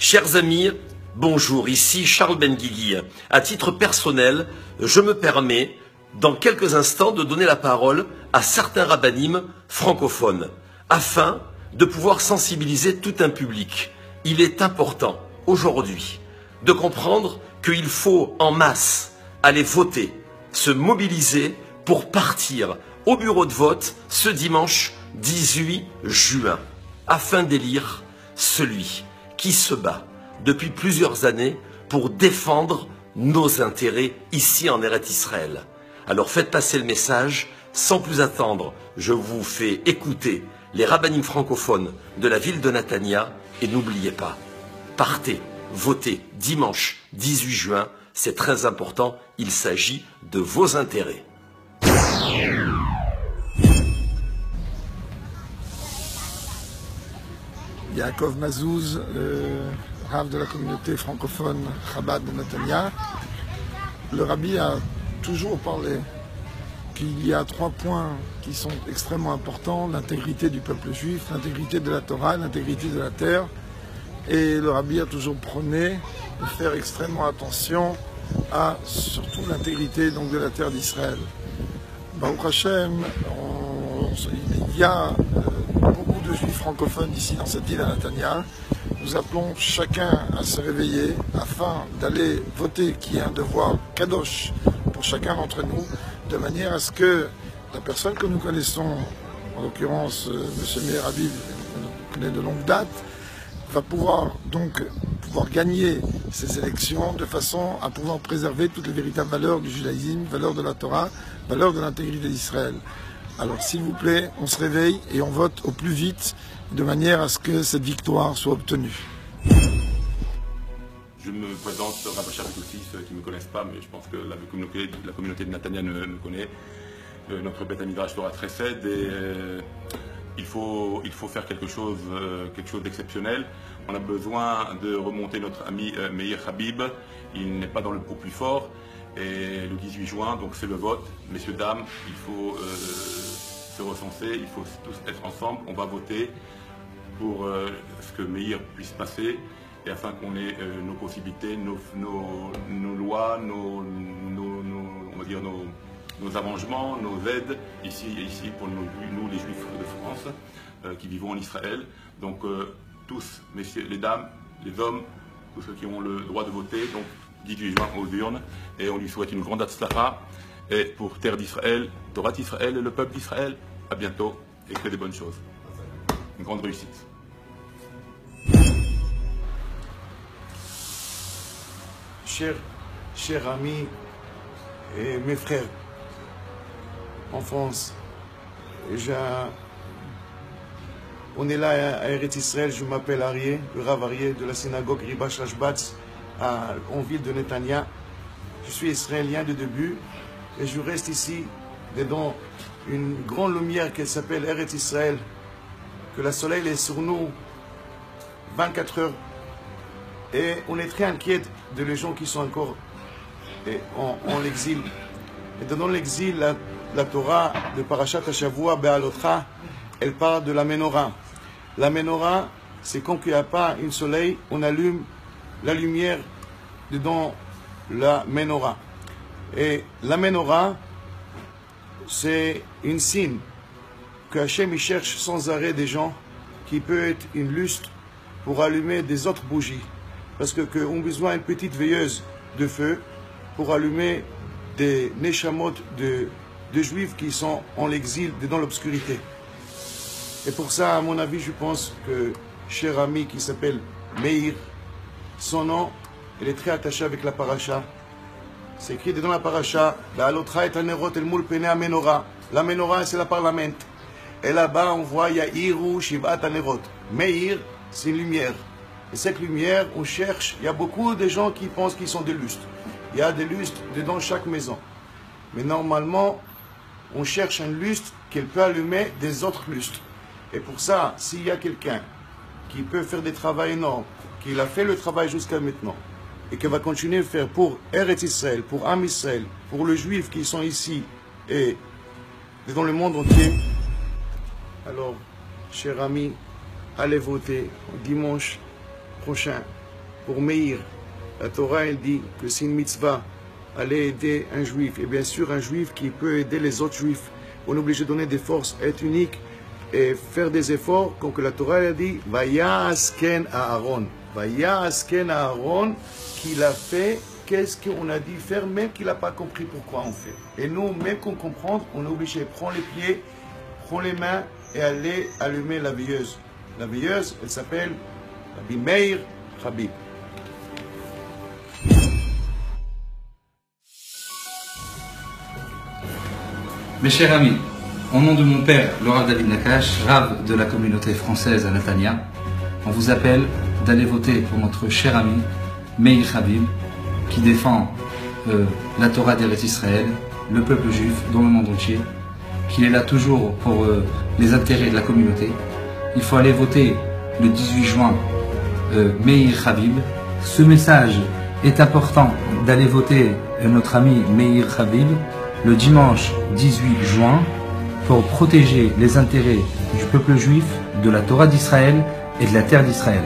Chers amis, bonjour, ici Charles Benguigui. À titre personnel, je me permets, dans quelques instants, de donner la parole à certains rabbinim francophones, afin de pouvoir sensibiliser tout un public. Il est important, aujourd'hui, de comprendre qu'il faut en masse aller voter, se mobiliser pour partir au bureau de vote ce dimanche 18 juin, afin d'élire celui qui se bat depuis plusieurs années pour défendre nos intérêts ici en Eretz Israël. Alors faites passer le message, sans plus attendre, je vous fais écouter les rabbinim francophones de la ville de Netanya et n'oubliez pas, partez, votez dimanche 18 juin, c'est très important, il s'agit de vos intérêts. Yaakov Mazouz, Rav de la communauté francophone Chabad de Netanya. Le Rabbi a toujours parlé qu'il y a 3 points qui sont extrêmement importants: l'intégrité du peuple juif, l'intégrité de la Torah, l'intégrité de la terre. Et le Rabbi a toujours prôné de faire extrêmement attention à surtout l'intégrité donc de la terre d'Israël. Baruch Hashem, il y a beaucoup de juifs francophones ici dans cette ville à Netanya. Nous appelons chacun à se réveiller afin d'aller voter, qui est un devoir kadosh pour chacun d'entre nous, de manière à ce que la personne que nous connaissons, en l'occurrence M. Meir Aviv, que nous connaissons de longue date, va pouvoir gagner ces élections de façon à pouvoir préserver toutes les véritables valeurs du judaïsme, valeurs de la Torah, valeurs de l'intégrité d'Israël. Alors s'il vous plaît, on se réveille et on vote au plus vite, de manière à ce que cette victoire soit obtenue. Je me présente, Rav Shach aussi, ceux qui ne me connaissent pas, mais je pense que la communauté de Netanya me connaît. Notre Beth Midrash Torah Chesed, et il faut faire quelque chose d'exceptionnel. On a besoin de remonter notre ami Meir Habib. Il n'est pas dans le groupe plus fort. Et le 18 juin, donc c'est le vote. Messieurs, dames, il faut se recenser, il faut tous être ensemble. On va voter pour ce que Meir puisse passer, et afin qu'on ait nos possibilités, nos lois, on va dire nos arrangements, nos aides ici pour nous les Juifs de France qui vivons en Israël. Donc tous, messieurs, les dames, les hommes, tous ceux qui ont le droit de voter, donc 18 juin aux urnes, et on lui souhaite une grande hatzlacha, et pour Terre d'Israël, Torah d'Israël et le peuple d'Israël, à bientôt, et que des bonnes choses. Une grande réussite. Chers amis et mes frères en France, on est là à Eretz Israël. Je m'appelle Arié, le Rav Arié de la synagogue Ribash Rashbatz en ville de Netanya. Je suis israélien de début et je reste ici dedans une grande lumière qui s'appelle Eretz Israël, que le soleil est sur nous 24 heures. Et on est très inquiet de les gens qui sont encore en l'exil. Et dans l'exil, la Torah de Parashat Hashavua Be'alotra, elle parle de la menorah. La menorah, c'est quand il n'y a pas un soleil, on allume la lumière dedans la menorah. Et la menorah, c'est une signe que Hachem cherche sans arrêt des gens qui peuvent être une lustre pour allumer des autres bougies. Parce qu'on a besoin d'une petite veilleuse de feu pour allumer des neshamot de juifs qui sont en l'exil, dans l'obscurité. Et pour ça, à mon avis, je pense que cher ami qui s'appelle Meir, son nom, il est très attaché avec la paracha. C'est écrit dans la paracha, la alotra et anerot el mul pene menorah. La menorah, c'est la parlamente. Et là-bas, on voit Yahiru Shivat anerot. Meir, c'est une lumière. Et cette lumière, on cherche, il y a beaucoup de gens qui pensent qu'ils sont des lustres. Il y a des lustres dans chaque maison. Mais normalement, on cherche un lustre qui peut allumer des autres lustres. Et pour ça, s'il y a quelqu'un qui peut faire des travaux énormes, qui a fait le travail jusqu'à maintenant, et qui va continuer à faire pour Eretz Israël, pour Am Israël, pour les Juifs qui sont ici et dans le monde entier, alors, chers amis, allez voter dimanche prochain pour Meir. La Torah, elle dit que c'est une mitzvah, aller aider un juif. Et bien sûr, un juif qui peut aider les autres juifs. On est obligé de donner des forces, être unique et faire des efforts, comme que la Torah elle dit, Vayasken Aaron. Vayasken Aaron, qu'il a fait, qu'est-ce qu'on a dit faire, même qu'il n'a pas compris pourquoi on fait. Et nous, même qu'on comprend, on est obligé de prendre les pieds, prendre les mains et aller allumer la veilleuse. La veilleuse, elle s'appelle Rabbi Meir Habib. Mes chers amis, au nom de mon père, le Rav David Nakash, Rav de la communauté française à Netanya, on vous appelle d'aller voter pour notre cher ami Meir Habib, qui défend la Torah d'Eretz Israël, le peuple juif dans le monde entier, qu'il est là toujours pour les intérêts de la communauté. Il faut aller voter le 18 juin Meir Habib. Ce message est important d'aller voter notre ami Meir Habib le dimanche 18 juin pour protéger les intérêts du peuple juif, de la Torah d'Israël et de la terre d'Israël.